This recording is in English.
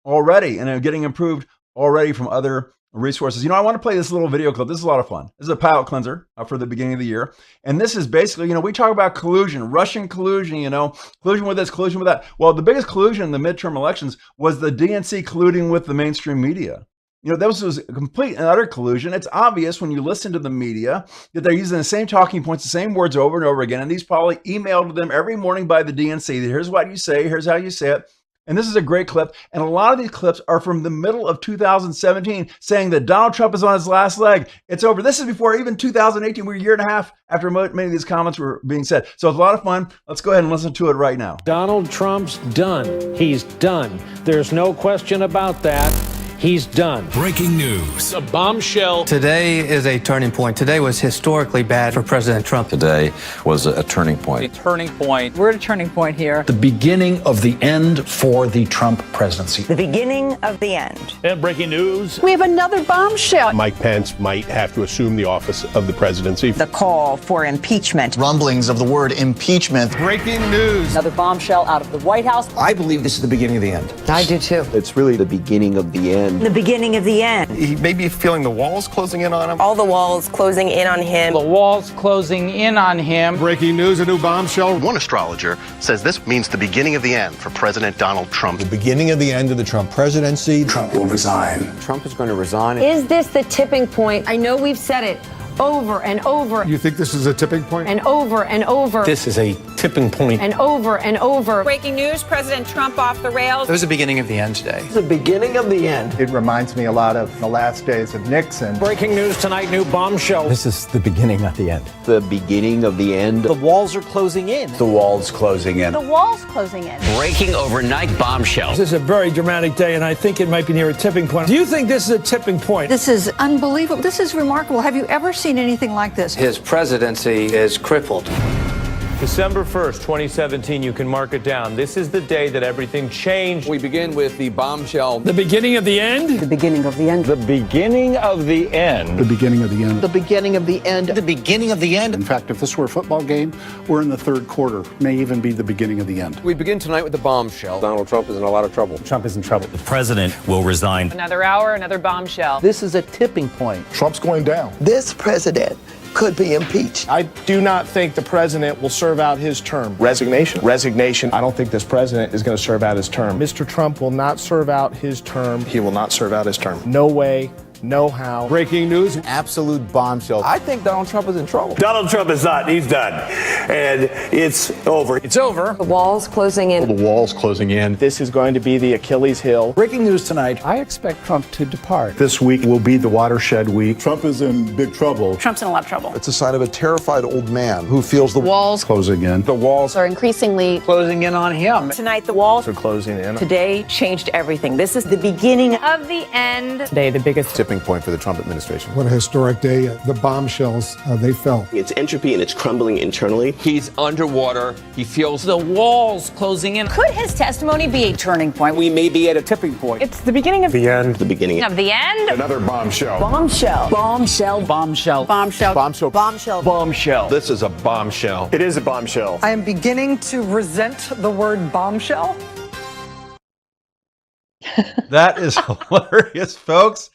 already and are getting improved already from other resources. I want to play this little video clip. This is a lot of fun. This is a palate cleanser for the beginning of the year. And this is basically, we talk about collusion, Russian collusion, collusion with this, collusion with that. Well, the biggest collusion in the midterm elections was the DNC colluding with the mainstream media. That was complete and utter collusion. It's obvious when you listen to the media that they're using the same talking points, the same words over and over again. And these probably emailed to them every morning by the DNC. Here's what you say. Here's how you say it. And this is a great clip. And a lot of these clips are from the middle of 2017 saying that Donald Trump is on his last leg. It's over. This is before even 2018. We're a year and a half after many of these comments were being said. So it's a lot of fun. Let's go ahead and listen to it right now. Donald Trump's done. He's done. There's no question about that. He's done. Breaking news. A bombshell. Today is a turning point. Today was historically bad for President Trump. Today was a turning point. A turning point. We're at a turning point here. The beginning of the end for the Trump presidency. The beginning of the end. And breaking news. We have another bombshell. Mike Pence might have to assume the office of the presidency. The call for impeachment. Rumblings of the word impeachment. Breaking news. Another bombshell out of the White House. I believe this is the beginning of the end. I do too. It's really the beginning of the end. The beginning of the end. He may be feeling the walls closing in on him. All the walls closing in on him. The walls closing in on him. Breaking news, a new bombshell. One astrologer says this means the beginning of the end for President Donald Trump. The beginning of the end of the Trump presidency. Trump will resign. Trump is going to resign. Is this the tipping point? I know we've said it over and over. You think this is a tipping point? And over and over. This is a tipping point. And over and over. Breaking news, President Trump off the rails. It was the beginning of the end today. It's the beginning of the end. It reminds me a lot of the last days of Nixon. Breaking news tonight, new bombshell. This is the beginning of the end. The beginning of the end. The walls are closing in. The walls closing in. The wall's closing in. Breaking overnight bombshell. This is a very dramatic day, and I think it might be near a tipping point. Do you think this is a tipping point? This is unbelievable. This is remarkable. Have you ever seen anything like this? His presidency is crippled. December 1st, 2017, you can mark it down. This is the day that everything changed. We begin with the bombshell. The beginning of the end? The beginning of the end. The beginning of the end. The beginning of the end. The beginning of the end. The beginning of the end. In fact, if this were a football game, we're in the third quarter. May even be the beginning of the end. We begin tonight with the bombshell. Donald Trump is in a lot of trouble. Trump is in trouble. The president will resign. Another hour, another bombshell. This is a tipping point. Trump's going down. This president could be impeached. I do not think the president will serve out his term. Resignation. Resignation. I don't think this president is going to serve out his term. Mr. Trump will not serve out his term. He will not serve out his term. No way. No how. Breaking news. Absolute bombshell. I think Donald Trump is in trouble. Donald Trump is not. He's done. And it's over. It's over. The walls closing in. The walls closing in. This is going to be the Achilles heel. Breaking news tonight. I expect Trump to depart. This week will be the watershed week. Trump is in big trouble. Trump's in a lot of trouble. It's a sign of a terrified old man who feels the Walls Closing in. The walls are increasingly Closing in on him. Tonight, the walls are closing in. today changed everything. This is the beginning of the end. Today, the biggest Tipping point for the Trump administration. What a historic day. The bombshells, they fell. It's entropy and it's crumbling internally. He's underwater. He feels the walls closing in. Could his testimony be a turning point? we may be at a tipping point. It's the beginning of The end. The beginning Of the end? Another bombshell. Bombshell. Bombshell. bombshell. Bombshell. Bombshell. Bombshell. bombshell. This is a bombshell. It is a bombshell. I am beginning to resent the word bombshell. That is hilarious, folks.